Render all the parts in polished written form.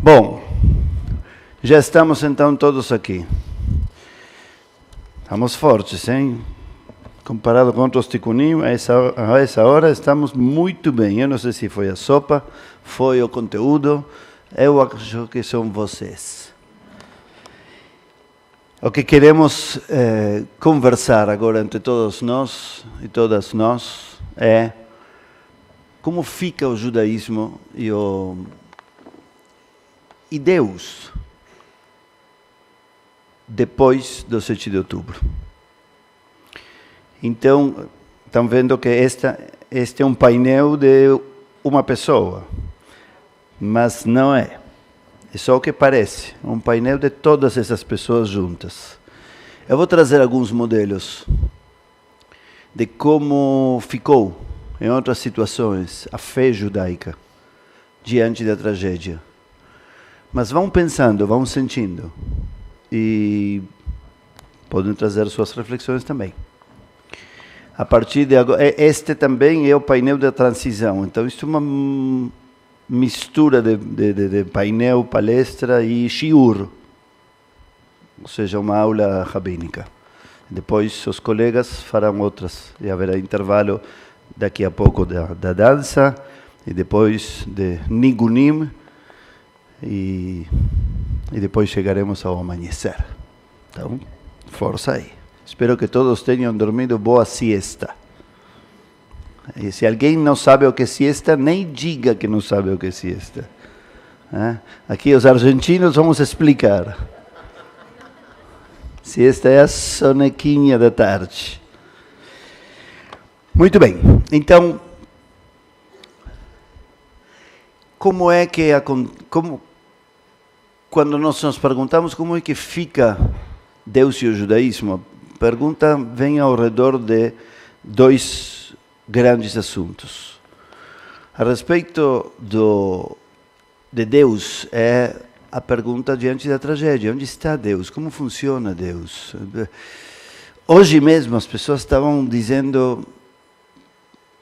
Bom, já estamos então todos aqui. Estamos fortes, hein? Comparado com outros ticunim, a essa hora estamos muito bem. Eu não sei se foi a sopa, foi o conteúdo, eu acho que são vocês. O que queremos conversar agora entre todos nós e todas nós é como fica o judaísmo e Deus depois do 7 de outubro. Então, estão vendo que este é um painel de uma pessoa, mas não é. É só o que parece, um painel de todas essas pessoas juntas. Eu vou trazer alguns modelos de como ficou, em outras situações, a fé judaica diante da tragédia. Mas vão pensando, vão sentindo. E podem trazer suas reflexões também. A partir de agora, este também é o painel da transição. Então, isso é uma mistura de painel, palestra e shiur, ou seja, uma aula rabínica. Depois, os colegas farão outras, e haverá intervalo daqui a pouco da dança, e depois de nigunim, e depois chegaremos ao amanhecer. Então, força aí. Espero que todos tenham dormido boa siesta. E se alguém não sabe o que é siesta, nem diga que não sabe o que é siesta. Aqui os argentinos vamos explicar. Siesta é a sonequinha da tarde. Muito bem. Então, como é que quando nós nos perguntamos como é que fica Deus e o judaísmo, a pergunta vem ao redor de dois grandes assuntos. A respeito de Deus, é a pergunta diante da tragédia. Onde está Deus? Como funciona Deus? Hoje mesmo as pessoas estavam dizendo,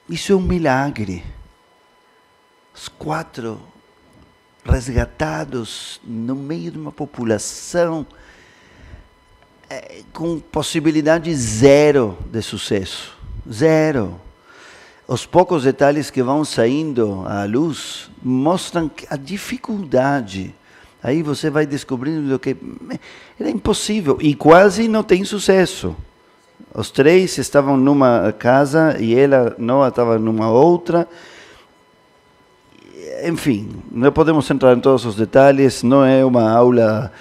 isso é um milagre. Os 4 resgatados no meio de uma população com possibilidade zero de sucesso. Zero. Os poucos detalhes que vão saindo à luz mostram a dificuldade. Aí você vai descobrindo que era impossível e quase não tem sucesso. Os 3 estavam numa casa e ela não estava numa outra. Enfim, não podemos entrar em todos os detalhes, não é uma aula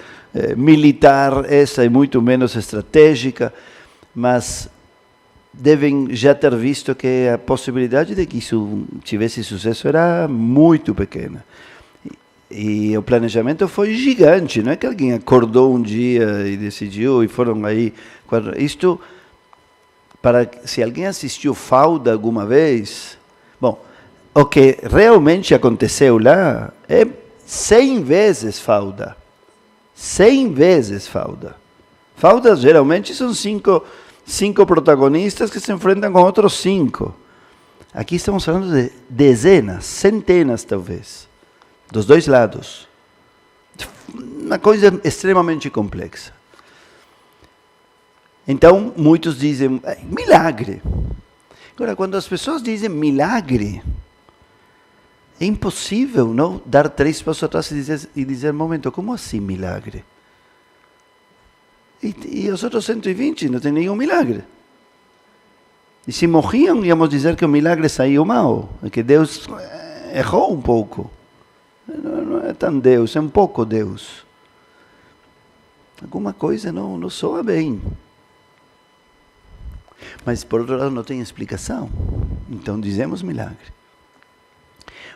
militar, essa é muito menos estratégica, mas devem já ter visto que a possibilidade de que isso tivesse sucesso era muito pequena. E o planejamento foi gigante, não é que alguém acordou um dia e decidiu e foram aí. Isto, se alguém assistiu Fauda alguma vez, bom, o que realmente aconteceu lá é 100 vezes Fauda. 100 vezes Fauda. Faudas geralmente são cinco protagonistas que se enfrentam com outros 5. Aqui estamos falando de dezenas, centenas talvez, dos dois lados. Uma coisa extremamente complexa. Então, muitos dizem, milagre. Agora, quando as pessoas dizem milagre, é impossível não dar 3 passos atrás e dizer, momento, como assim milagre? E os outros 120 não tem nenhum milagre. E se morriam, íamos dizer que o milagre saiu mal, que Deus errou um pouco. Não é tão Deus, é um pouco Deus. Alguma coisa não soa bem. Mas, por outro lado, não tem explicação. Então, dizemos milagre.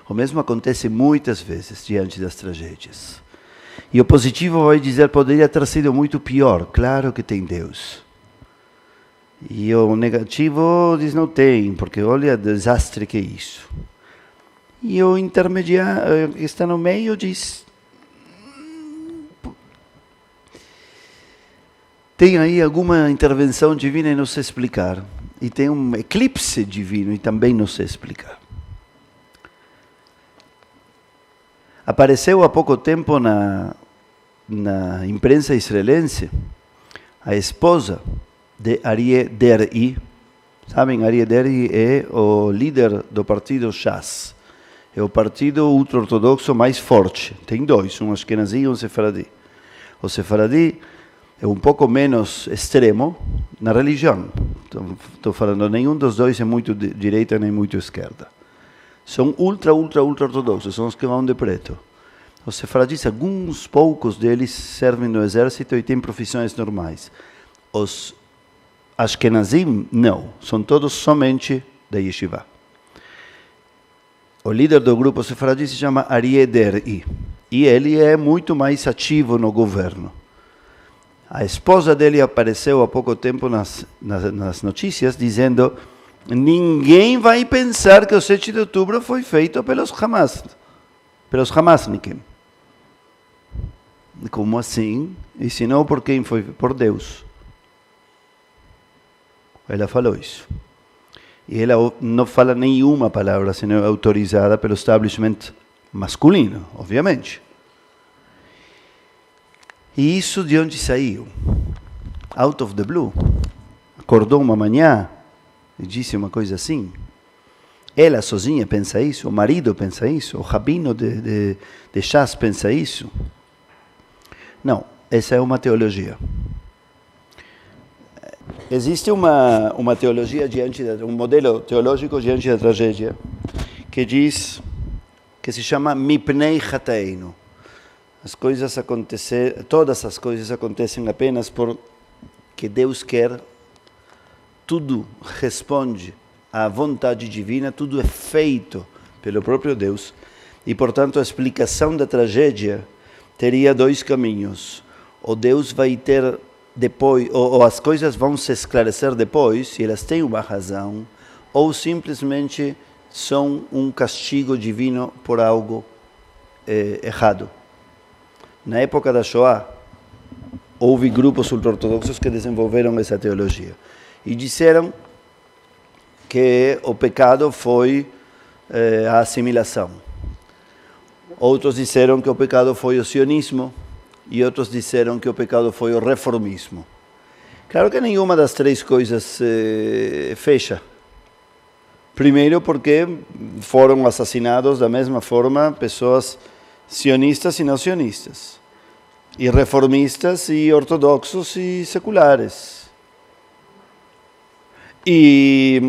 O mesmo acontece muitas vezes diante das tragédias. E o positivo vai dizer, poderia ter sido muito pior. Claro que tem Deus. E o negativo diz, não tem, porque olha o desastre que é isso. E o intermediário, que está no meio, diz, tem aí alguma intervenção divina e não sei explicar. E tem um eclipse divino e também não sei explicar. Apareceu há pouco tempo na imprensa israelense a esposa de Aryeh Deri. Sabem, Aryeh Deri é o líder do partido Shas. É o partido ultra-ortodoxo mais forte. Tem dois, um Ashkenazi e um Sefaradi. O Sefaradi é um pouco menos extremo na religião. Estou falando, nenhum dos dois é muito de direita nem muito esquerda. São ultra ortodoxos, são os que vão de preto. Os sefaradis, alguns poucos deles servem no exército e têm profissões normais. Os Ashkenazim, não, são todos somente da yeshiva. O líder do grupo sefaradi se chama Aryeh Deri, e ele é muito mais ativo no governo. A esposa dele apareceu há pouco tempo nas notícias dizendo: ninguém vai pensar que o 7 de outubro foi feito pelos Hamasnikim. Como assim? E se não, por quem foi? Por Deus. Ela falou isso. E ela não fala nenhuma palavra senão autorizada pelo establishment masculino, obviamente. E isso de onde saiu? Out of the blue. Acordou uma manhã e disse uma coisa assim. Ela sozinha pensa isso, o marido pensa isso, o rabino de Shas pensa isso. Não, essa é uma teologia. Existe uma teologia um modelo teológico diante da tragédia que diz, que se chama Mipnei Chatainu. Todas as coisas acontecem apenas porque Deus quer, tudo responde à vontade divina, tudo é feito pelo próprio Deus. E, portanto, a explicação da tragédia teria dois caminhos. Ou Deus vai ter depois, ou as coisas vão se esclarecer depois, se elas têm uma razão, ou simplesmente são um castigo divino por algo errado. Na época da Shoah, houve grupos ultra-ortodoxos que desenvolveram essa teologia e disseram que o pecado foi a assimilação. Outros disseram que o pecado foi o sionismo e outros disseram que o pecado foi o reformismo. Claro que nenhuma das três coisas fecha. Primeiro porque foram assassinados da mesma forma pessoas sionistas e não sionistas, e reformistas e ortodoxos e seculares, e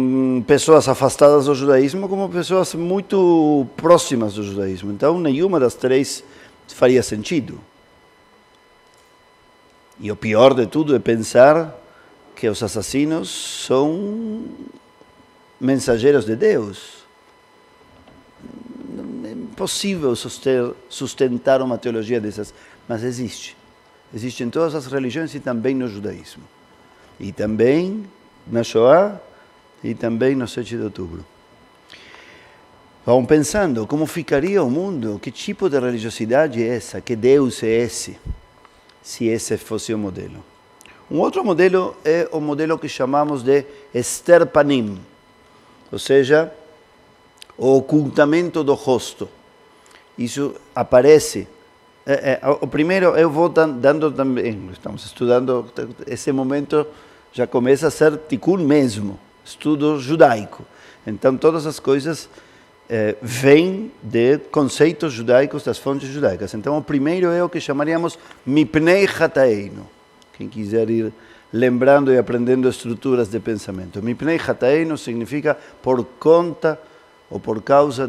pessoas afastadas do judaísmo como pessoas muito próximas do judaísmo. Então, nenhuma das três faria sentido. E o pior de tudo é pensar que os assassinos são mensageiros de Deus. É impossível sustentar uma teologia dessas, mas existe. Existe em todas as religiões e também no judaísmo. E também na Shoah e também no 7 de outubro. Vão pensando como ficaria o mundo, que tipo de religiosidade é essa, que Deus é esse, se esse fosse o modelo. Um outro modelo é o modelo que chamamos de Ester Panim, ou seja, o ocultamento do rosto. Isso aparece. O primeiro, eu vou dando também, estamos estudando, esse momento já começa a ser tikkun mesmo, estudo judaico. Então, todas as coisas vêm de conceitos judaicos, das fontes judaicas. Então, o primeiro é o que chamaríamos Mipnei Chatainu. Quem quiser ir lembrando e aprendendo estruturas de pensamento. Mipnei Chatainu significa por conta ou por causa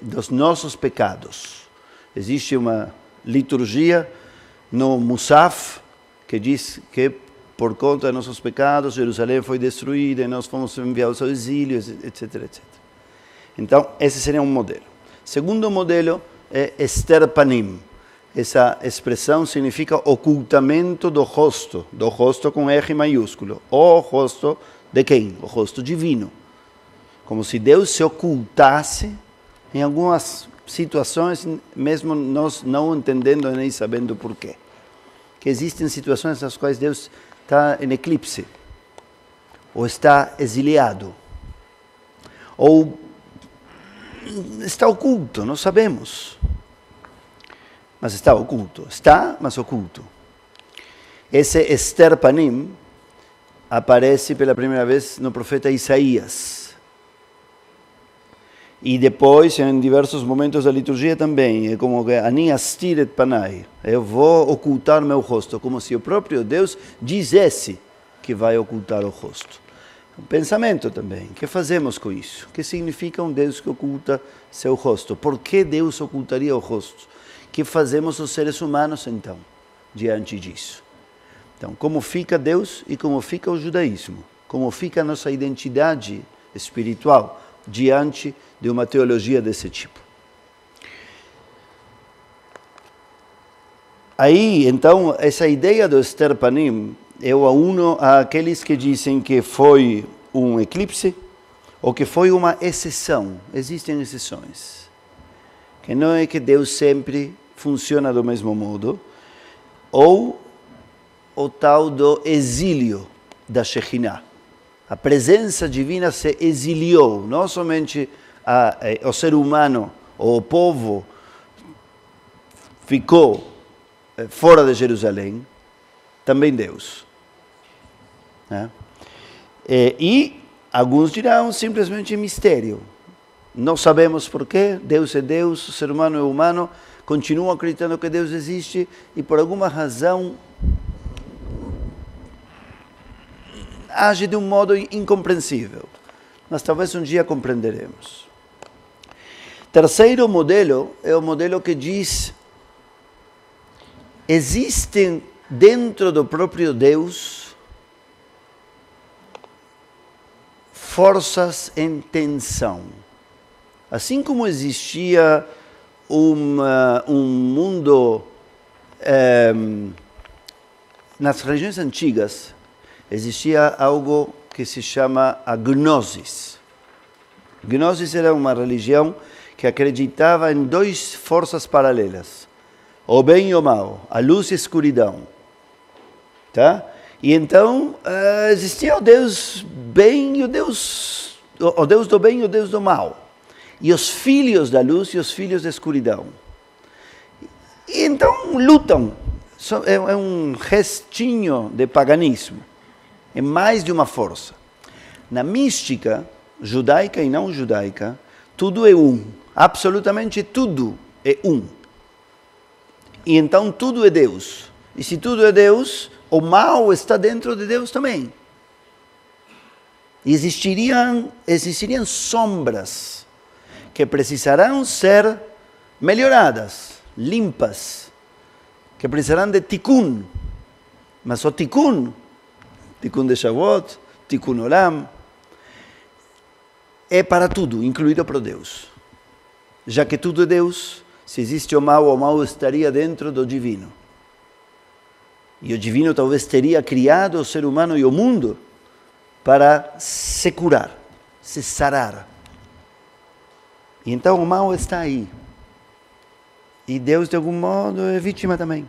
dos nossos pecados. Existe uma liturgia no Musaf que diz que por conta de nossos pecados Jerusalém foi destruída e nós fomos enviados ao exílio, etc, etc. Então, esse seria um modelo. Segundo modelo é Ester Panim. Essa expressão significa ocultamento do rosto com R maiúsculo. O rosto de quem? O rosto divino. Como se Deus se ocultasse em algumas situações, mesmo nós não entendendo nem sabendo porquê. Que existem situações nas quais Deus está em eclipse, ou está exiliado, ou está oculto, não sabemos. mas está oculto. Está, mas oculto. Esse Ester Panim aparece pela primeira vez no profeta Isaías. E depois, em diversos momentos da liturgia também, é como que Ani astir et panai, eu vou ocultar meu rosto, como se o próprio Deus dissesse que vai ocultar o rosto. Um pensamento também, o que fazemos com isso? O que significa um Deus que oculta seu rosto? Por que Deus ocultaria o rosto? O que fazemos os seres humanos então, diante disso? Então, como fica Deus e como fica o judaísmo? Como fica a nossa identidade espiritual diante de uma teologia desse tipo? Aí, então, essa ideia do Ester Panim, eu uno àqueles que dizem que foi um eclipse ou que foi uma exceção. Existem exceções. Que não é que Deus sempre funciona do mesmo modo, ou o tal do exílio da Shekhinah. A presença divina se exiliou, não somente o ser humano, ou o povo ficou fora de Jerusalém, também Deus. E alguns dirão simplesmente mistério. Não sabemos porquê, Deus é Deus, o ser humano é humano, continuam acreditando que Deus existe e por alguma razão age de um modo incompreensível. Mas talvez um dia compreenderemos. Terceiro modelo é o modelo que diz: existem dentro do próprio Deus forças em tensão. Assim como existia um mundo nas religiões antigas, existia algo que se chama a Gnosis. Gnosis era uma religião que acreditava em duas forças paralelas, o bem e o mal, a luz e a escuridão. Tá? E então existia o Deus bem e o Deus do bem e o Deus do mal. E os filhos da luz e os filhos da escuridão. E então lutam. É um restinho de paganismo. É mais de uma força. Na mística, judaica e não judaica, tudo é um. Absolutamente tudo é um. E então tudo é Deus. E se tudo é Deus, o mal está dentro de Deus também. E existiriam sombras que precisarão ser melhoradas, limpas, que precisarão de tikkun. Mas o tikkun de Shavuot, tikkun olam, é para tudo, incluído para Deus. Já que tudo é Deus, se existe o mal estaria dentro do divino. E o divino talvez teria criado o ser humano e o mundo para se curar, se sarar. E então o mal está aí. E Deus, de algum modo, é vítima também.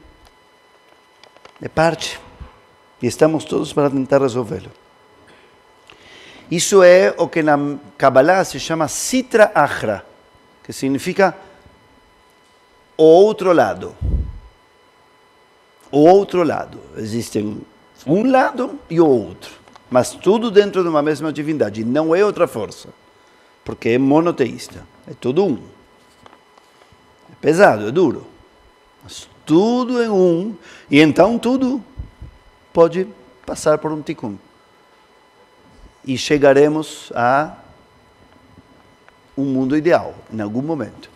É parte. E estamos todos para tentar resolvê-lo. Isso é o que na Kabbalah se chama Sitra Achra, que significa o outro lado. O outro lado. Existem um lado e o outro. Mas tudo dentro de uma mesma divindade. Não é outra força. Porque é monoteísta. É tudo um. É pesado, é duro. Mas tudo é um. E então tudo pode passar por um tikkun. E chegaremos a um mundo ideal, em algum momento.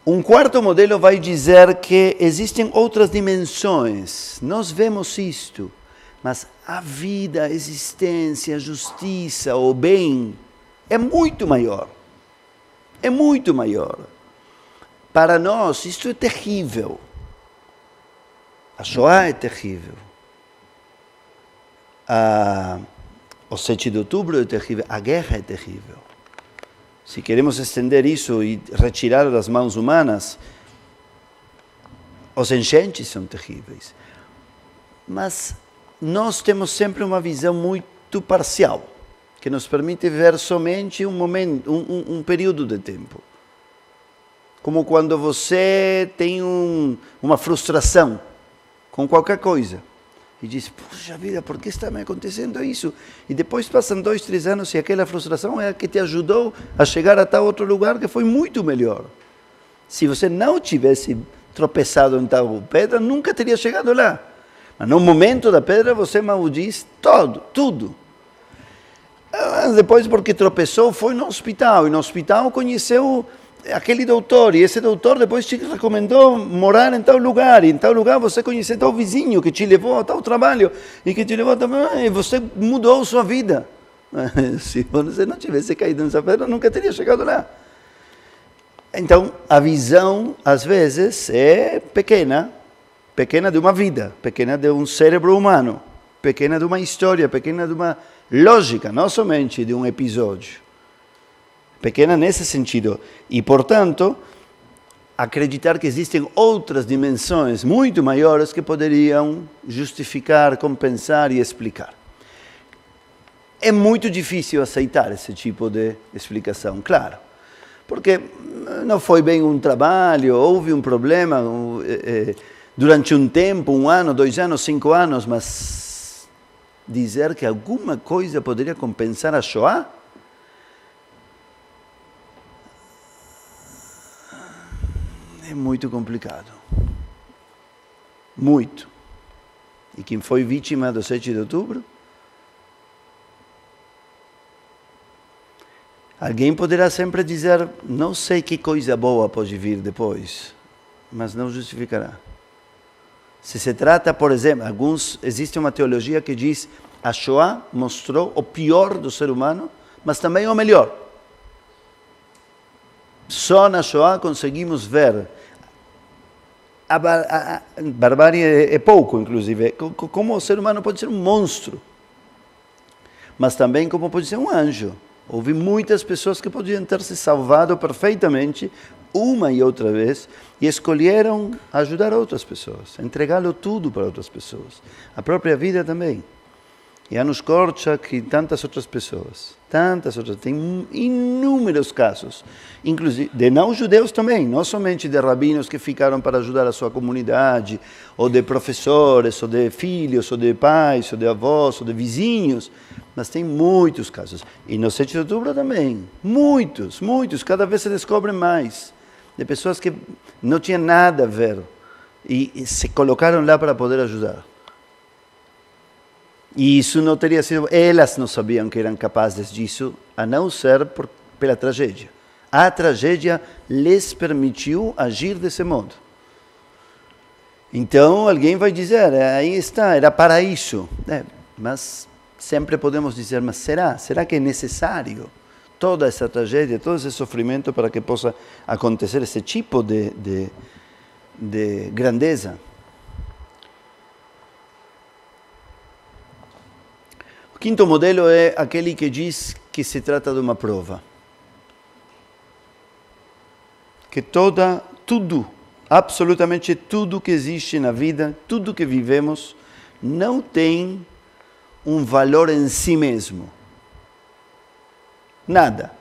Um quarto modelo vai dizer que existem outras dimensões. Nós vemos isto, mas a vida, a existência, a justiça, o bem, é muito maior. É muito maior. Para nós, isto é terrível. A Shoah é terrível. O 7 de outubro é terrível. A guerra é terrível. Se queremos estender isso e retirar das mãos humanas, os enchentes são terríveis. Mas nós temos sempre uma visão muito parcial, que nos permite ver somente um momento, um período de tempo. Como quando você tem uma frustração com qualquer coisa. E diz, puxa vida, por que está me acontecendo isso? E depois passam 2, 3 anos e aquela frustração é a que te ajudou a chegar a tal outro lugar que foi muito melhor. Se você não tivesse tropeçado em tal pedra, nunca teria chegado lá. Mas no momento da pedra você maldiz tudo. Depois, porque tropeçou, foi no hospital. E no hospital conheceu aquele doutor, e esse doutor depois te recomendou morar em tal lugar, e em tal lugar você conheceu tal vizinho que te levou a tal trabalho, e que te levou também, e você mudou sua vida. Se você não tivesse caído nessa pedra, nunca teria chegado lá. Então, a visão, às vezes, é pequena de uma vida, pequena de um cérebro humano, pequena de uma história, pequena de uma lógica, não somente de um episódio. Pequena nesse sentido. E, portanto, acreditar que existem outras dimensões muito maiores que poderiam justificar, compensar e explicar. É muito difícil aceitar esse tipo de explicação, claro. Porque não foi bem um trabalho, houve um problema durante um tempo, 1 ano, 2 anos, 5 anos, mas dizer que alguma coisa poderia compensar a Shoah? É muito complicado. Muito. E quem foi vítima do 7 de outubro? Alguém poderá sempre dizer, não sei que coisa boa pode vir depois, mas não justificará. Se trata, por exemplo, existe uma teologia que diz a Shoah mostrou o pior do ser humano, mas também o melhor. Só na Shoah conseguimos ver a barbárie é pouco, inclusive, como o ser humano pode ser um monstro, mas também como pode ser um anjo. Houve muitas pessoas que podiam ter se salvado perfeitamente, uma e outra vez, e escolheram ajudar outras pessoas, entregá-lo tudo para outras pessoas, a própria vida também. Janusz Korczak e tantas outras pessoas, tem inúmeros casos, inclusive de não-judeus também, não somente de rabinos que ficaram para ajudar a sua comunidade, ou de professores, ou de filhos, ou de pais, ou de avós, ou de vizinhos, mas tem muitos casos. E no 7 de outubro também, muitos, cada vez se descobrem mais, de pessoas que não tinham nada a ver, e se colocaram lá para poder ajudar. E isso não teria sido... Elas não sabiam que eram capazes disso, a não ser pela tragédia. A tragédia lhes permitiu agir desse modo. Então, alguém vai dizer, aí está, era para isso. Mas sempre podemos dizer, mas será? Será que é necessário toda essa tragédia, todo esse sofrimento para que possa acontecer esse tipo de grandeza? O quinto modelo é aquele que diz que se trata de uma prova. Que tudo, absolutamente tudo que existe na vida, tudo que vivemos, não tem um valor em si mesmo. Nada.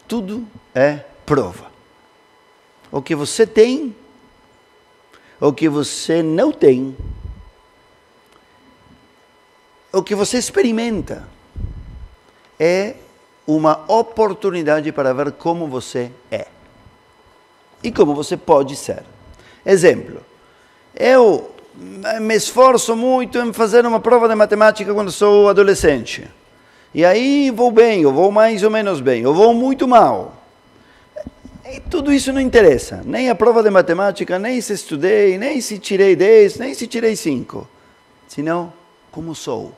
Tudo é prova. O que você tem, o que você não tem, o que você experimenta é uma oportunidade para ver como você é e como você pode ser. Exemplo, eu me esforço muito em fazer uma prova de matemática quando sou adolescente. E aí vou bem, eu vou mais ou menos bem, eu vou muito mal. E tudo isso não interessa, nem a prova de matemática, nem se estudei, nem se tirei 10, nem se tirei 5. Senão, como sou?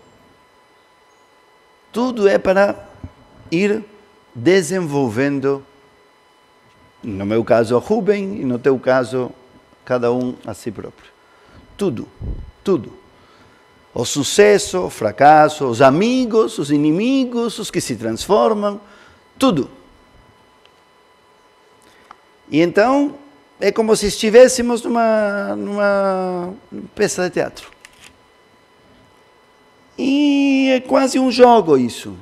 Tudo é para ir desenvolvendo, no meu caso a Rubem, e no teu caso, cada um a si próprio. Tudo. O sucesso, o fracasso, os amigos, os inimigos, os que se transformam, tudo. E então, é como se estivéssemos numa peça de teatro. E é quase um jogo isso,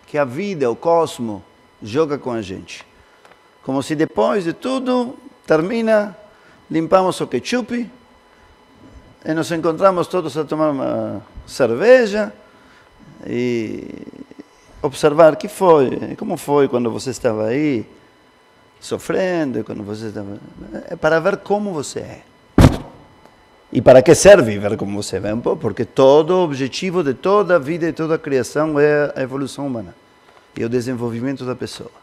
que a vida, o cosmos, joga com a gente. Como se depois de tudo, termina, limpamos o ketchup e nos encontramos todos a tomar uma cerveja e observar como foi quando você estava aí, sofrendo, quando você estava... É para ver como você é. E para que serve ver como você é? Porque todo o objetivo de toda a vida e toda a criação é a evolução humana e o desenvolvimento da pessoa.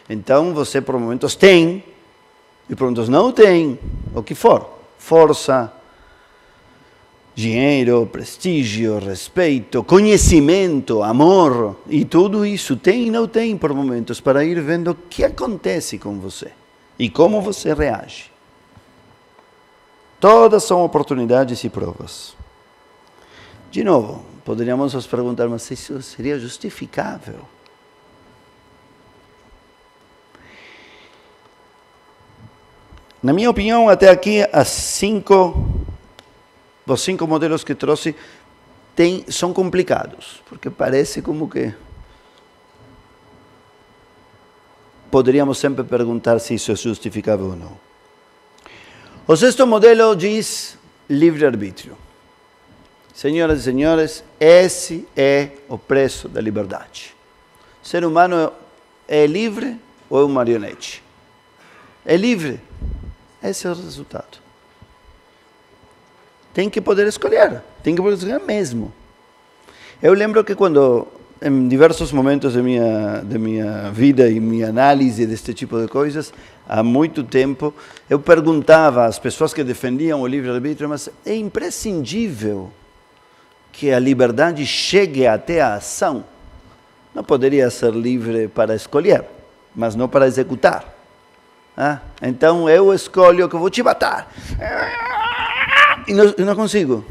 Então você por momentos tem, e por momentos não tem, o que for. Força, dinheiro, prestígio, respeito, conhecimento, amor, e tudo isso tem e não tem por momentos, para ir vendo o que acontece com você e como você reage. Todas são oportunidades e provas. De novo, poderíamos nos perguntar, mas isso seria justificável? Na minha opinião, até aqui, os 5 modelos que trouxe são complicados, porque parece como que poderíamos sempre perguntar se isso é justificável ou não. O 6º modelo diz livre-arbítrio. Senhoras e senhores, esse é o preço da liberdade. O ser humano é livre ou é um marionete? É livre. Esse é o resultado. Tem que poder escolher mesmo. Eu lembro que quando, em diversos momentos de minha vida e minha análise deste tipo de coisas, há muito tempo, eu perguntava às pessoas que defendiam o livre-arbítrio, mas é imprescindível que a liberdade chegue até a ação. Não poderia ser livre para escolher, mas não para executar. Então eu escolho que vou te matar. E não consigo.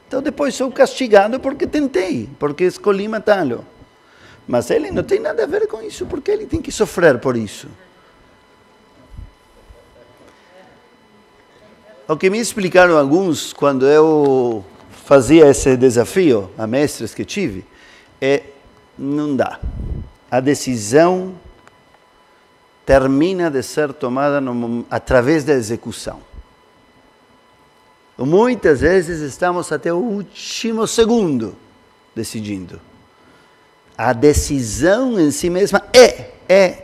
Então depois sou castigado porque tentei, porque escolhi matá-lo. Mas ele não tem nada a ver com isso, porque ele tem que sofrer por isso. O que me explicaram alguns quando eu fazia esse desafio a mestres que tive, não dá. A decisão termina de ser tomada através da execução. Muitas vezes estamos até o último segundo decidindo. A decisão em si mesma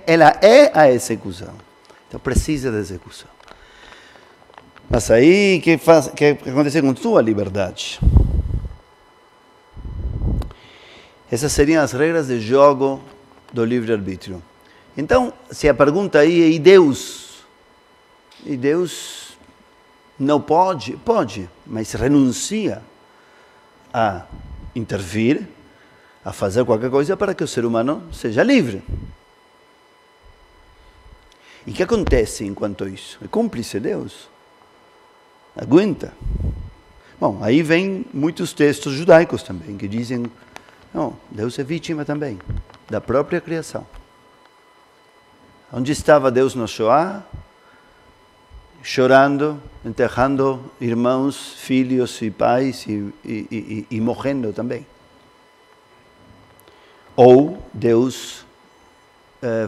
ela é a execução. Então precisa da execução. Mas aí, o que acontece com tua liberdade? Essas seriam as regras de jogo do livre-arbítrio. Então, se a pergunta aí é, e Deus? E Deus não pode? Pode, mas renuncia a intervir, a fazer qualquer coisa para que o ser humano seja livre. E o que acontece enquanto isso? É cúmplice Deus. Aguenta. Bom, aí vem muitos textos judaicos também, que dizem, não, Deus é vítima também da própria criação. Onde estava Deus no Shoah? Chorando, enterrando irmãos, filhos e pais e morrendo também. Ou Deus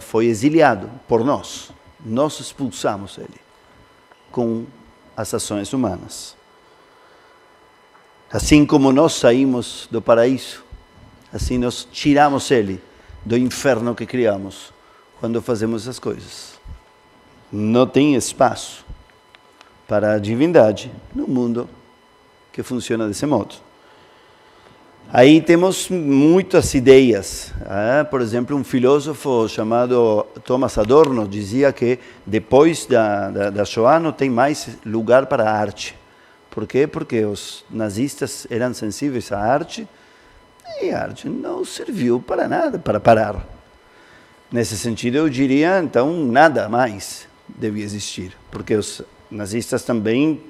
foi exiliado por nós. Nós expulsamos ele com as ações humanas. Assim como nós saímos do paraíso, assim nós tiramos ele do inferno que criamos quando fazemos essas coisas. Não tem espaço para a divindade no mundo que funciona desse modo. Aí temos muitas ideias. Por exemplo, um filósofo chamado Thomas Adorno dizia que depois da Shoah não tem mais lugar para a arte. Por quê? Porque os nazistas eram sensíveis à arte e a arte não serviu para nada, para parar. Nesse sentido, eu diria, então, nada mais devia existir, porque os nazistas também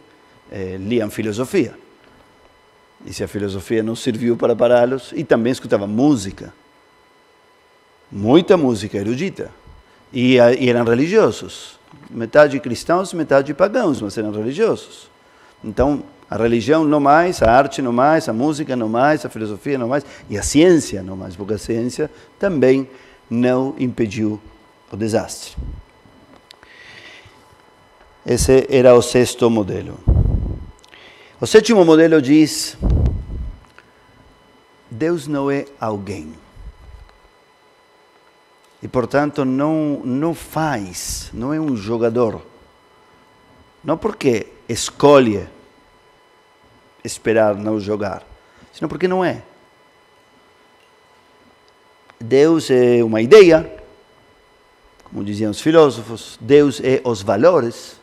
liam filosofia. E se a filosofia não serviu para pará-los, e também escutavam música, muita música erudita, e eram religiosos, metade cristãos, metade pagãos, mas eram religiosos. Então, a religião não mais, a arte não mais, a música não mais, a filosofia não mais, e a ciência não mais, porque a ciência também não impediu o desastre. Esse era o sexto modelo. O sétimo modelo diz: Deus não é alguém. E, portanto, não faz, não é um jogador. Não porque escolhe esperar não jogar, senão porque não é. Deus é uma ideia, como diziam os filósofos. Deus é os valores,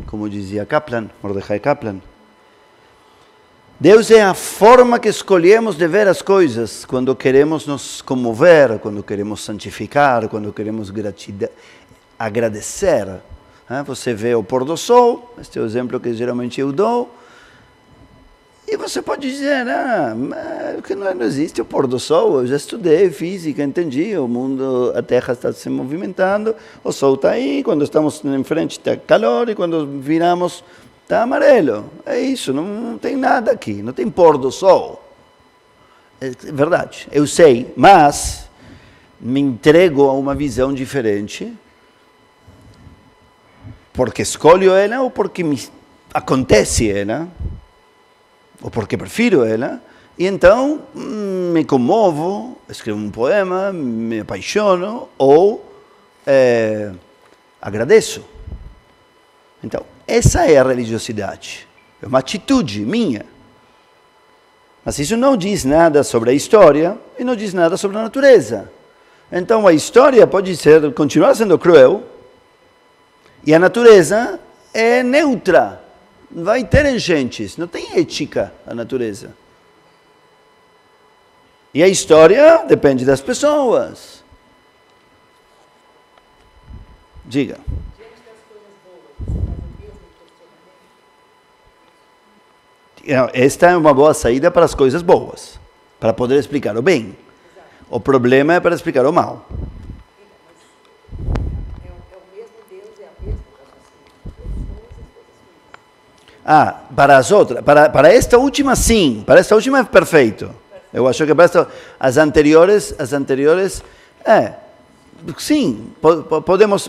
como dizia Kaplan, Mordecai Kaplan. Deus é a forma que escolhemos de ver as coisas quando queremos nos comover, quando queremos santificar, quando queremos agradecer. Você vê o pôr do sol, este é o exemplo que geralmente eu dou, e você pode dizer, que não existe o pôr do sol, eu já estudei física, entendi, o mundo, a Terra está se movimentando, o sol está aí, quando estamos em frente está calor, e quando viramos está amarelo. É isso, não tem nada aqui, não tem pôr do sol. É verdade, eu sei, mas me entrego a uma visão diferente, porque escolho ela ou porque me acontece ela, ou porque prefiro ela, e então me comovo, escrevo um poema, me apaixono ou agradeço. Então, essa é a religiosidade, é uma atitude minha. Mas isso não diz nada sobre a história e não diz nada sobre a natureza. Então a história pode continuar sendo cruel e a natureza é neutra. Vai ter enchentes, não tem ética a natureza. E a história depende das pessoas. Diga. Esta é uma boa saída para as coisas boas, para poder explicar o bem. O problema é para explicar o mal. Para as outras, para esta última sim, para esta última é perfeito. Eu acho que para as anteriores, sim,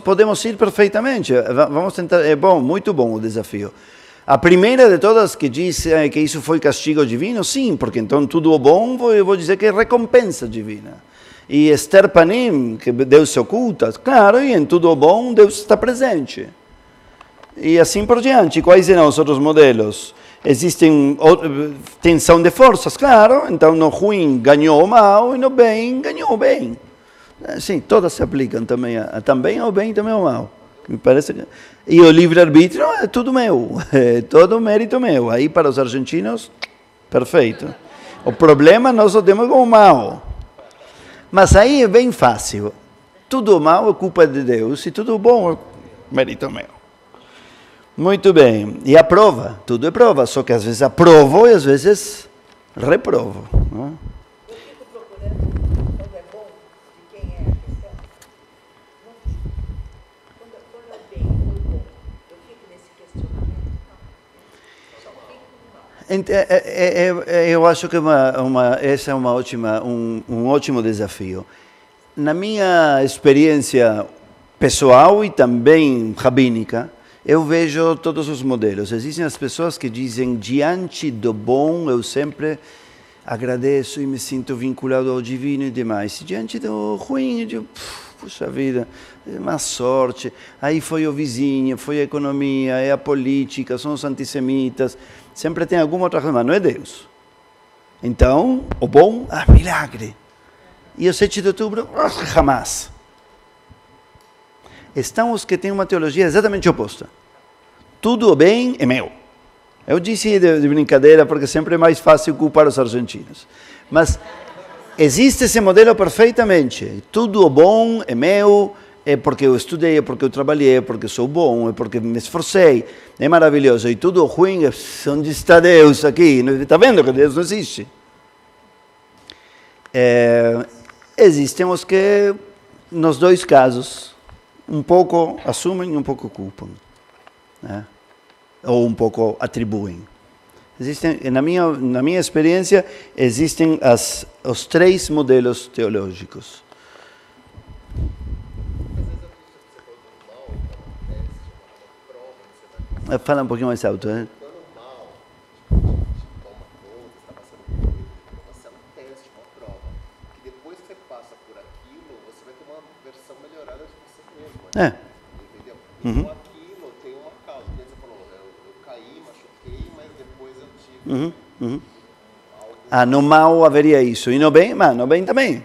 podemos ir perfeitamente. Vamos tentar, é bom, muito bom o desafio. A primeira de todas que diz que isso foi castigo divino, sim, porque então tudo o bom, eu vou dizer que é recompensa divina. E Esther Panim, que Deus se oculta, claro, e em tudo o bom Deus está presente. E assim por diante. Quais serão os outros modelos? Existem tensão de forças, claro, então no ruim ganhou o mal e no bem ganhou o bem. Sim, todas se aplicam também ao bem e também ao mal. Me parece que... E o livre-arbítrio é tudo meu, é todo mérito meu. Aí para os argentinos, perfeito. O problema nós o temos com o mal. Mas aí é bem fácil. Tudo mal é culpa de Deus e tudo bom é mérito meu. Muito bem. E a prova? Tudo é prova, só que às vezes aprovo e às vezes reprovo. Não é? Eu acho que essa é um ótimo desafio. Na minha experiência pessoal e também rabínica, eu vejo todos os modelos. Existem as pessoas que dizem, diante do bom, eu sempre agradeço e me sinto vinculado ao divino e demais. Diante do ruim, eu digo, puxa vida, é uma sorte. Aí foi o vizinho, foi a economia, é a política, são os antissemitas. Sempre tem alguma outra coisa, mas não é Deus. Então, o bom, milagre. E o 7 de outubro, jamais. Estão os que têm uma teologia exatamente oposta. Tudo o bem é meu. Eu disse de brincadeira, porque sempre é mais fácil culpar os argentinos. Mas existe esse modelo perfeitamente. Tudo o bom é meu, é porque eu estudei, é porque eu trabalhei, é porque sou bom, é porque me esforcei. É maravilhoso. E tudo ruim, onde está Deus aqui? Está vendo que Deus não existe? Existem os que, nos dois casos, um pouco assumem e um pouco culpam. Né? Ou um pouco atribuem. Existem, na minha experiência, existem os três modelos teológicos. Fala um pouquinho mais alto, Dando mal, tipo, a gente toma conta, está passando por isso, você é um teste, uma prova. Que depois que você passa por aquilo, você vai ter uma versão melhorada de você mesmo. Né? Entendeu? Então aquilo tem uma causa. Como você falou, eu caí, machuquei, mas depois eu tive algo. Ah, no mal haveria isso. E no bem? Mas no bem também.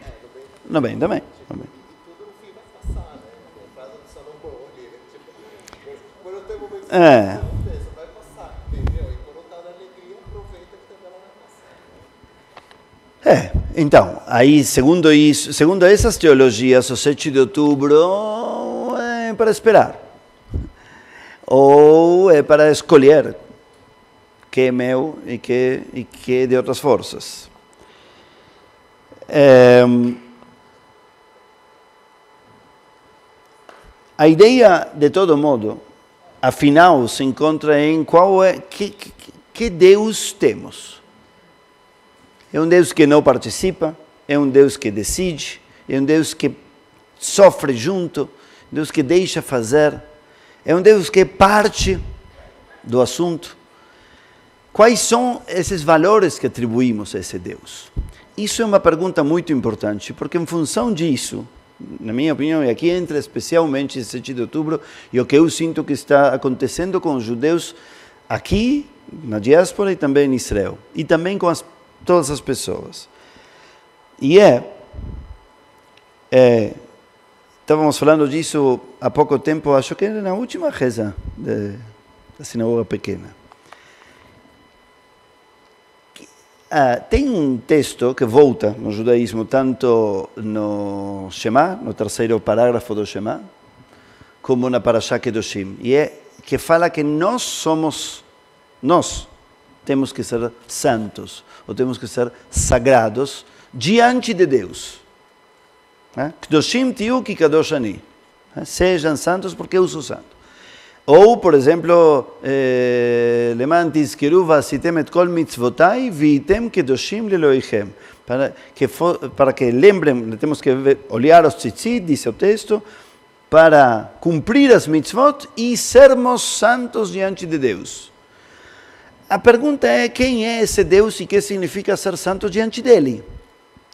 No bem também. No bem. E tudo no fim vai passar, né? A frase do Salomão ali, né? Tipo, quando tem momentos que É. você não pensa, vai passar, entendeu? E quando tá na alegria, aproveita que também ela vai passar. Então, aí, segundo isso, segundo essas teologias, o 7 de outubro é para esperar. Ou é para escolher que é meu e que é de outras forças. A ideia, de todo modo, afinal, se encontra em qual é que Deus temos. É um Deus que não participa, é um Deus que decide, é um Deus que sofre junto, um Deus que deixa fazer, é um Deus que é parte do assunto. Quais são esses valores que atribuímos a esse Deus? Isso é uma pergunta muito importante, porque em função disso, na minha opinião, e aqui entra especialmente esse 7 de outubro, e o que eu sinto que está acontecendo com os judeus aqui, na diáspora e também em Israel, e também com todas as pessoas. E estávamos falando disso há pouco tempo, acho que era na última reza da sinagoga pequena. Tem um texto que volta no judaísmo, tanto no Shema, no terceiro parágrafo do Shema, como na Parashá Kedoshim, e que fala que nós temos que ser santos, ou temos que ser sagrados diante de Deus. Kedoshim tiu ki kadosh ani. Sejam santos porque eu sou santo. Ou, por exemplo, למען תזכרו ועשיתם את כל מצוותיי והייתם קדושים לאלוהיכם. Para que lembrem, temos que olhar os tzitzit, diz o texto, para cumprir as mitzvot e sermos santos diante de Deus. A pergunta é quem é esse Deus e o que significa ser santo diante dele,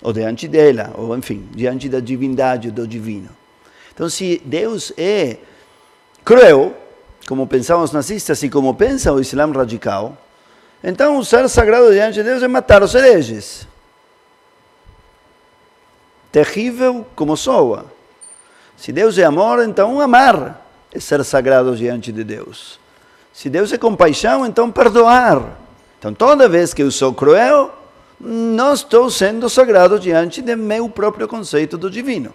ou diante dela, ou enfim, diante da divindade, do divino. Então, se Deus é cruel, como pensavam os nazistas e como pensa o Islã radical, então o ser sagrado diante de Deus é matar os hereges. Terrível como soa. Se Deus é amor, então amar é ser sagrado diante de Deus. Se Deus é compaixão, então perdoar. Então toda vez que eu sou cruel, não estou sendo sagrado diante do meu próprio conceito do divino.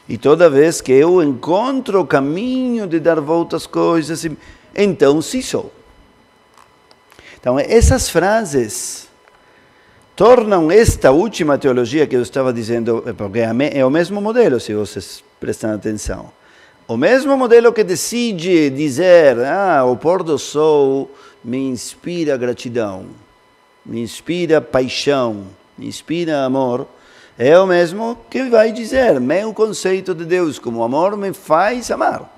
E toda vez que eu encontro o caminho de dar volta às coisas, então sim sou. Então essas frases tornam esta última teologia que eu estava dizendo, porque é o mesmo modelo, se vocês prestam atenção. O mesmo modelo que decide dizer, o pôr do sol me inspira gratidão, me inspira paixão, me inspira amor, é o mesmo que vai dizer, meu conceito de Deus como amor me faz amar.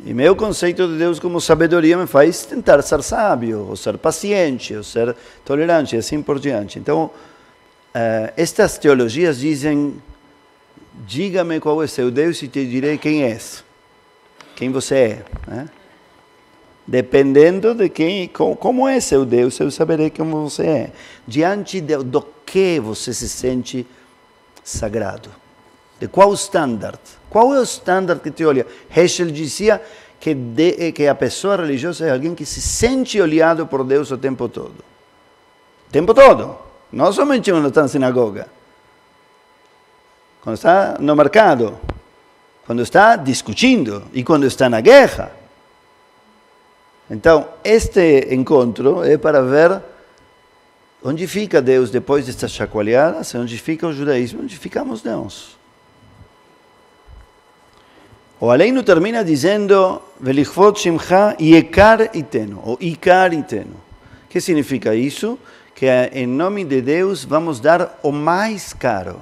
E meu conceito de Deus como sabedoria me faz tentar ser sábio, ou ser paciente, ou ser tolerante, e assim por diante. Então, estas teologias dizem, diga-me qual é seu Deus e te direi quem és, quem você é. Né? Dependendo de como é seu Deus, eu saberei como você é. Diante do que você se sente sagrado. De qual standard? Qual é o standard que te olha? Heschel dizia que a pessoa religiosa é alguém que se sente olhado por Deus o tempo todo. O tempo todo. Não somente quando está na sinagoga. Quando está no mercado. Quando está discutindo. E quando está na guerra. Então, este encontro é para ver onde fica Deus depois destas chacoalhadas, onde fica o judaísmo, onde ficamos nós. O Aleinu termina dizendo, Velichvot Shimcha Yekar Itenu, ou Ikar Itenu. O que significa isso? Que em nome de Deus vamos dar o mais caro.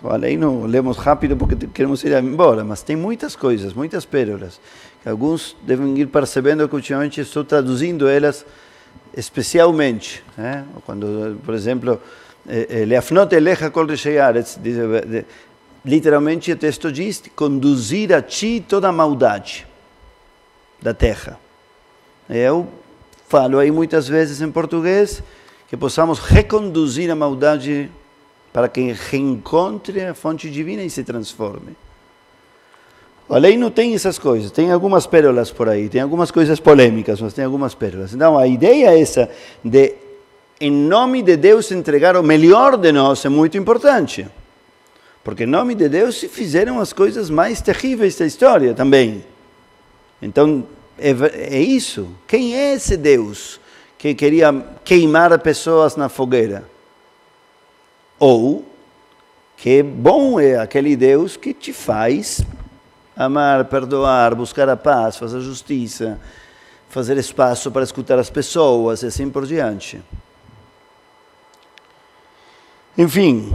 A lei não lemos rápido porque queremos ir embora, mas tem muitas coisas, muitas pérolas, que alguns devem ir percebendo que ultimamente estou traduzindo elas especialmente. Quando, por exemplo, Leafnot elecha kol reshei haaretz, literalmente o texto diz, conduzir a ti toda a maldade da terra. Eu falo aí muitas vezes em português que possamos reconduzir a maldade para que reencontre a fonte divina e se transforme. A lei não tem essas coisas, tem algumas pérolas por aí, tem algumas coisas polêmicas, mas tem algumas pérolas. Então a ideia essa de, em nome de Deus, entregar o melhor de nós é muito importante. Porque em nome de Deus se fizeram as coisas mais terríveis da história também. Então é isso. Quem é esse Deus que queria queimar pessoas na fogueira? Ou que bom é aquele Deus que te faz amar, perdoar, buscar a paz, fazer justiça, fazer espaço para escutar as pessoas e assim por diante. Enfim,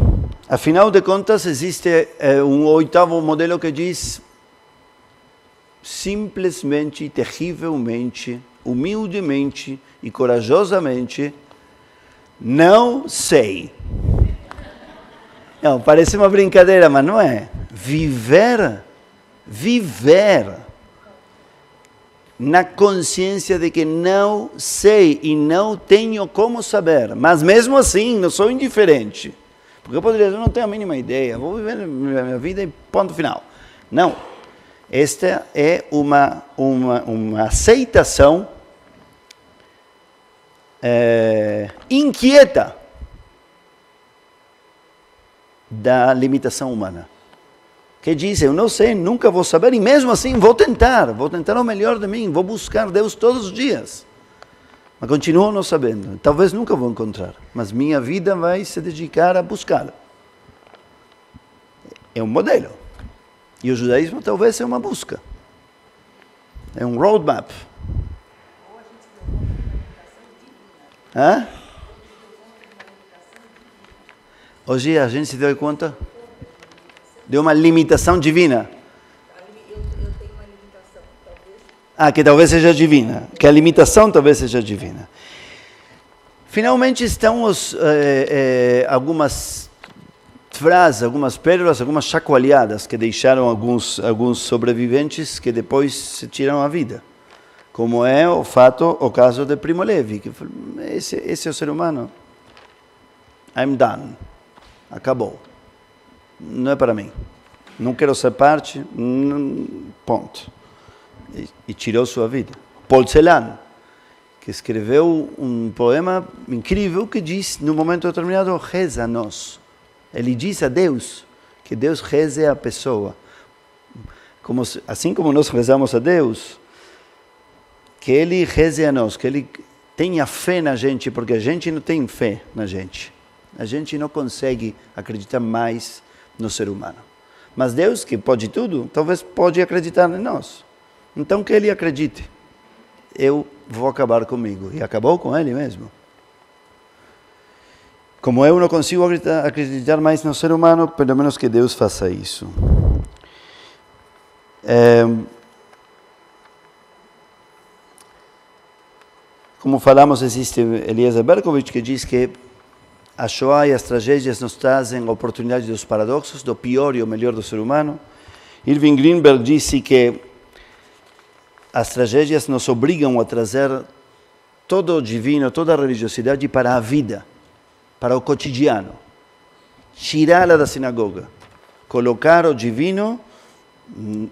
afinal de contas, existe um oitavo modelo que diz simplesmente, terrivelmente, humildemente e corajosamente, não sei. Não, parece uma brincadeira, mas não é. Viver na consciência de que não sei e não tenho como saber, mas mesmo assim não sou indiferente. Porque eu poderia dizer, eu não tenho a mínima ideia, vou viver a minha vida e ponto final. Não. Esta é uma aceitação inquieta da limitação humana. Que diz, eu não sei, nunca vou saber, e mesmo assim vou tentar o melhor de mim, vou buscar Deus todos os dias. Mas continuo não sabendo, talvez nunca vou encontrar, mas minha vida vai se dedicar a buscá-lo. É um modelo. E o judaísmo talvez é uma busca. É um roadmap. Hã? Hoje a gente se deu conta de uma limitação divina. Eu tenho uma limitação, talvez. Que talvez seja divina. Que a limitação talvez seja divina. Finalmente estão algumas frases, algumas pérolas, algumas chacoalhadas que deixaram alguns sobreviventes que depois se tiram a vida. Como é o caso de Primo Levi, que falou, esse é o ser humano. I'm done. Acabou. Não é para mim. Não quero ser parte. Ponto. E tirou sua vida. Paul Celan, que escreveu um poema incrível que diz, num momento determinado, reza a nós. Ele diz a Deus que Deus reze a pessoa. Assim como nós rezamos a Deus, que Ele reze a nós, que Ele tenha fé na gente, porque a gente não tem fé na gente. A gente não consegue acreditar mais no ser humano. Mas Deus, que pode tudo, talvez pode acreditar em nós. Então que Ele acredite. Eu vou acabar comigo. E acabou com Ele mesmo. Como eu não consigo acreditar mais no ser humano, pelo menos que Deus faça isso. Como falamos, existe Eliezer Berkovich que diz que a Shoah e as tragédias nos trazem a oportunidade dos paradoxos, do pior e o melhor do ser humano. Irving Greenberg disse que as tragédias nos obrigam a trazer todo o divino, toda a religiosidade para a vida, para o cotidiano. Tirá-la da sinagoga. Colocar o divino,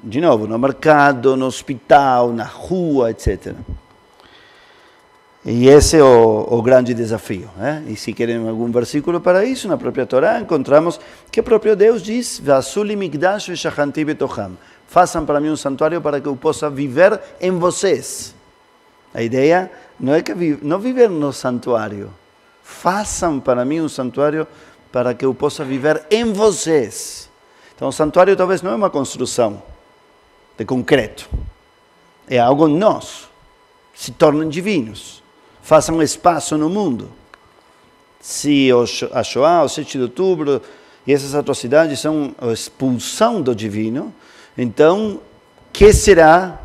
de novo, no mercado, no hospital, na rua, etc. E esse é o grande desafio. E se querem algum versículo para isso, na própria Torá, encontramos que o próprio Deus diz: "Vasuli migdash v'shachanti betocham." Façam para mim um santuário para que eu possa viver em vocês. A ideia não é que não viver no santuário. Façam para mim um santuário para que eu possa viver em vocês. Então, o santuário talvez não é uma construção de concreto. É algo nosso. Se tornem divinos. Façam espaço no mundo. Se a Shoah, o 7 de outubro, e essas atrocidades são a expulsão do divino, então, que será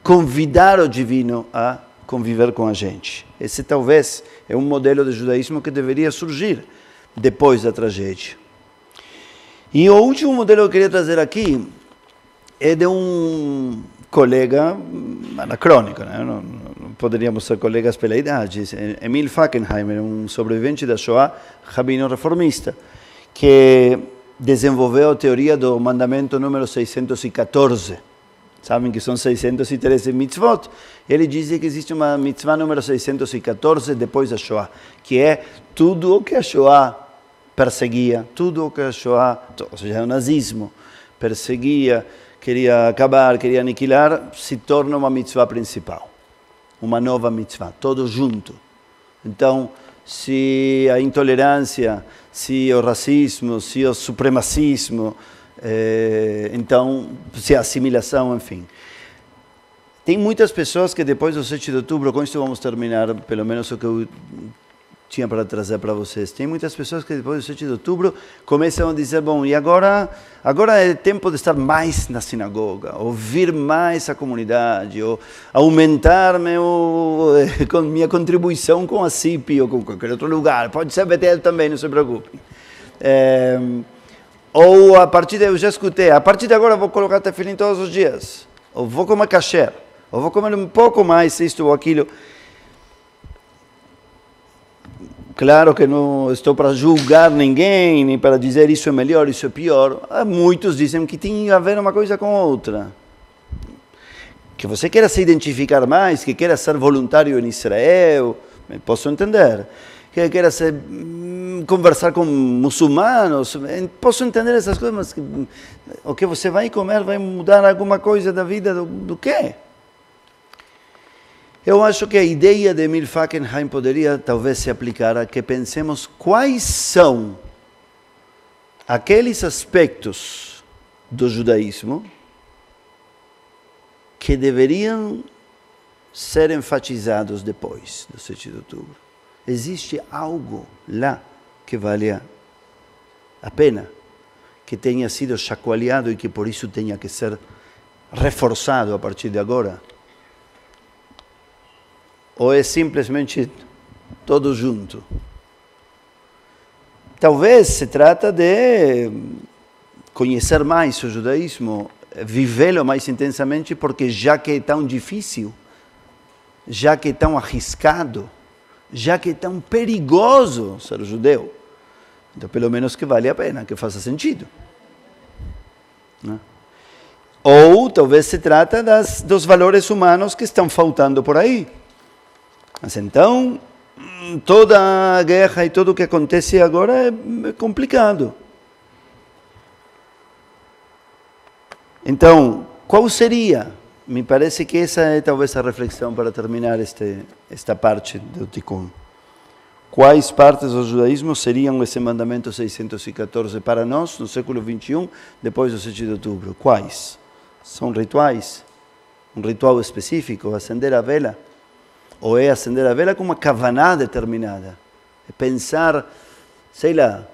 convidar o divino a conviver com a gente? Esse talvez é um modelo de judaísmo que deveria surgir depois da tragédia. E o último modelo que eu queria trazer aqui é de um colega anacrônico, né? Não poderíamos ser colegas pela idade. Emil Fackenheimer, um sobrevivente da Shoah, rabino reformista, que desenvolveu a teoria do mandamento número 614. Sabem que são 613 mitzvot. Ele diz que existe uma mitzvah número 614 depois da Shoah, que é tudo o que a Shoah perseguia, tudo o que a Shoah, ou seja, o nazismo, perseguia, queria acabar, queria aniquilar, se torna uma mitzvah principal. Uma nova mitzvah, todo junto. Então, se a intolerância, se o racismo, se o supremacismo, então, se a assimilação, enfim. Tem muitas pessoas que depois do 7 de outubro, com isso vamos terminar, pelo menos o que eu tinha para trazer para vocês. Tem muitas pessoas que depois do 7 de outubro começam a dizer, bom, e agora é tempo de estar mais na sinagoga, ouvir mais a comunidade, ou aumentar minha contribuição com a CIP ou com qualquer outro lugar. Pode ser Betel também, não se preocupe. Ou a partir de, eu já escutei, a partir de agora eu vou colocar tefilim todos os dias, ou vou comer kasher, ou vou comer um pouco mais isto ou aquilo. Claro que não estou para julgar ninguém, nem para dizer isso é melhor, isso é pior. Muitos dizem que tem a ver uma coisa com outra. Que você queira se identificar mais, que queira ser voluntário em Israel, posso entender. Que queira conversar com muçulmanos, posso entender essas coisas, mas o que você vai comer vai mudar alguma coisa da vida do quê? Eu acho que a ideia de Emil Fackenheim poderia talvez se aplicar a que pensemos quais são aqueles aspectos do judaísmo que deveriam ser enfatizados depois do 7 de outubro. Existe algo lá que vale a pena, que tenha sido chacoalhado e que por isso tenha que ser reforçado a partir de agora? Ou é simplesmente todo junto? Talvez se trata de conhecer mais o judaísmo, vivê-lo mais intensamente, porque já que é tão difícil, já que é tão arriscado, já que é tão perigoso ser judeu, então pelo menos que vale a pena, que faça sentido. Né? Ou talvez se trata dos valores humanos que estão faltando por aí. Mas então, toda a guerra e tudo o que acontece agora é complicado. Então, qual seria? Me parece que essa é talvez a reflexão para terminar esta parte do Tikkun. Quais partes do judaísmo seriam esse mandamento 614 para nós, no século XXI, depois do 7 de outubro? Quais? São rituais? Um ritual específico? Acender a vela? Ou é acender a vela com uma kavaná determinada? É pensar, sei lá,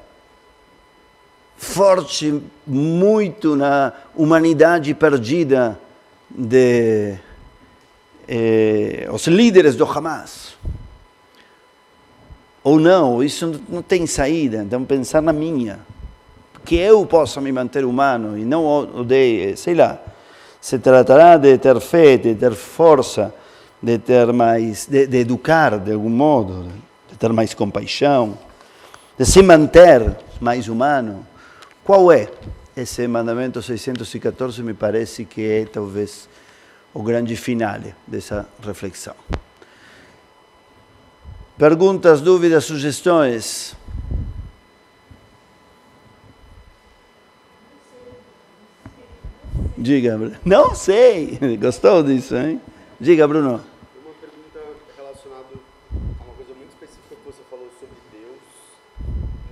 forte muito na humanidade perdida os líderes do Hamas. Ou não, isso não tem saída, então pensar na minha. Que eu possa me manter humano e não odeie, sei lá. Se tratará de ter fé, de ter força, de ter mais, de educar de algum modo, de ter mais compaixão, de se manter mais humano. Qual é? Esse mandamento 614 me parece que é talvez o grande finale dessa reflexão. Perguntas, dúvidas, sugestões? Diga, Bruno. Não sei. Gostou disso, hein? Diga, Bruno. Uma pergunta relacionada a uma coisa muito específica que você falou sobre Deus,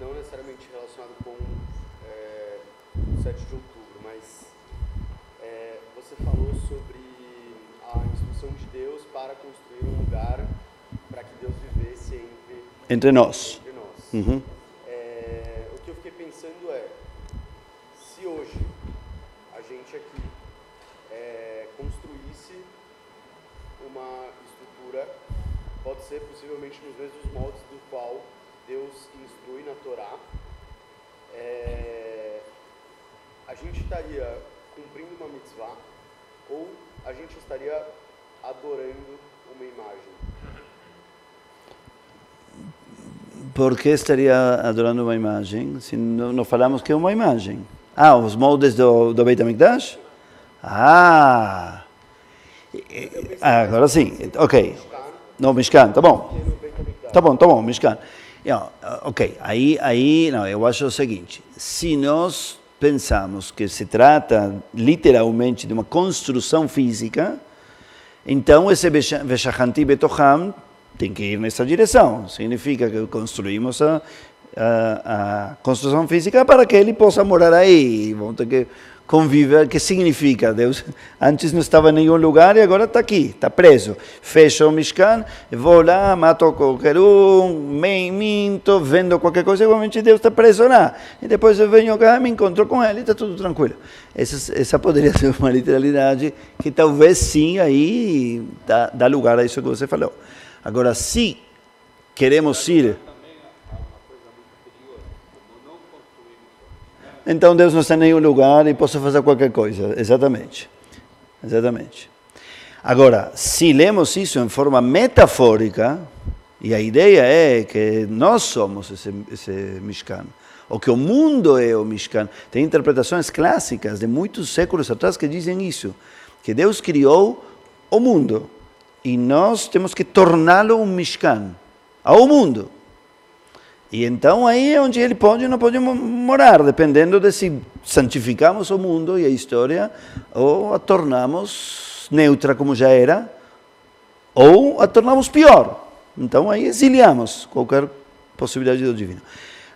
não necessariamente relacionado com o 7 de outubro, mas você falou sobre a instrução de Deus para construir um lugar para que Deus vivesse entre nós. Entre nós. Uhum. O que eu fiquei pensando gente aqui construísse uma estrutura, pode ser possivelmente nos mesmos moldes do qual Deus instrui na Torá, a gente estaria cumprindo uma mitzvah ou a gente estaria adorando uma imagem? Por que estaria adorando uma imagem? Se não falamos que é uma imagem. Ah, os moldes do Beit HaMikdash? Agora sim. Ok. No, Mishkan, tá bom. Tá bom, Mishkan. Ok, aí não, eu acho o seguinte. Se nós pensamos que se trata literalmente de uma construção física, então esse Veshachanti Betocham tem que ir nessa direção. Significa que construímos a construção física para que ele possa morar aí. Vamos ter que conviver. O que significa? Deus antes não estava em nenhum lugar e agora está aqui, está preso. Fecho o Mishkan, vou lá, mato qualquer minto, vendo qualquer coisa, igualmente Deus está preso lá. E depois eu venho cá, me encontro com ele e está tudo tranquilo. Essa poderia ser uma literalidade que talvez sim aí dá lugar a isso que você falou. Agora, se queremos ir... Então Deus não está em nenhum lugar e posso fazer qualquer coisa. Exatamente. Agora, se lemos isso em forma metafórica, e a ideia é que nós somos esse Mishkan, ou que o mundo é o Mishkan. Tem interpretações clássicas de muitos séculos atrás que dizem isso, que Deus criou o mundo. E nós temos que torná-lo um Mishkan, ao mundo. E então aí é onde ele pode ou não pode morar, dependendo de se santificamos o mundo e a história, ou a tornamos neutra como já era, ou a tornamos pior. Então aí exiliamos qualquer possibilidade do divino.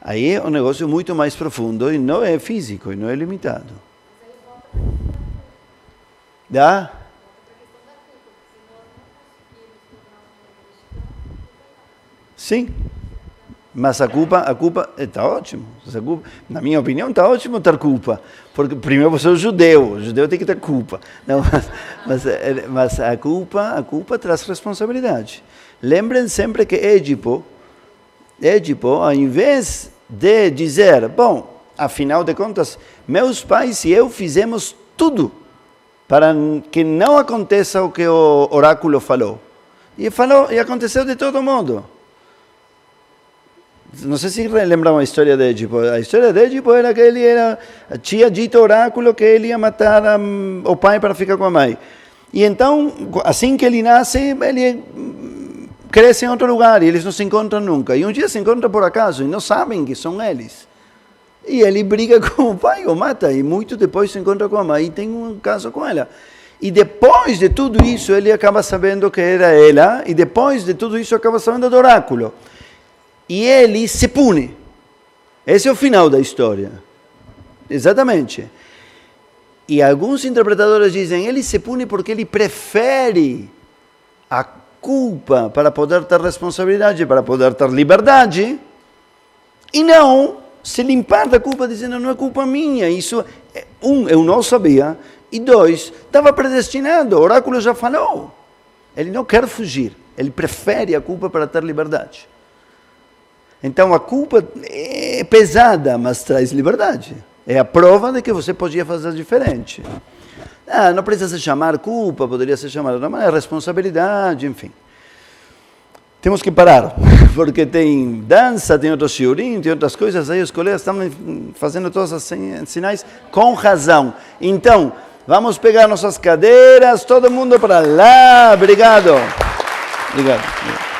Aí é um negócio muito mais profundo e não é físico, e não é limitado. Dá? Sim, mas a culpa está ótimo. Na minha opinião, está ótimo ter culpa, porque primeiro você é um judeu, o judeu tem que ter culpa. Não, mas a culpa traz responsabilidade. Lembrem sempre que Édipo, ao invés de dizer, bom, afinal de contas, meus pais e eu fizemos tudo para que não aconteça o que o oráculo falou. E aconteceu de todo modo. Não sei se lembram a história de Édipo. A história de Édipo era que ele tinha dito ao oráculo que ele ia matar o pai para ficar com a mãe. E então, assim que ele nasce, ele cresce em outro lugar e eles não se encontram nunca. E um dia se encontram por acaso e não sabem que são eles. E ele briga com o pai, o mata, e muito depois se encontra com a mãe e tem um caso com ela. E depois de tudo isso, ele acaba sabendo que era ela, e depois de tudo isso, acaba sabendo do oráculo. E ele se pune. Esse é o final da história. Exatamente. E alguns interpretadores dizem, ele se pune porque ele prefere a culpa para poder ter responsabilidade, para poder ter liberdade, e não se limpar da culpa dizendo, não é culpa minha, isso, eu não sabia, e dois, estava predestinado, o oráculo já falou. Ele não quer fugir, ele prefere a culpa para ter liberdade. Então a culpa é pesada, mas traz liberdade. É a prova de que você podia fazer diferente. Não precisa se chamar culpa, poderia se chamar responsabilidade, enfim. Temos que parar, porque tem dança, tem outro shiurim, tem outras coisas, aí os colegas estão fazendo todos os sinais com razão. Então, vamos pegar nossas cadeiras, todo mundo para lá. Obrigado. Obrigado.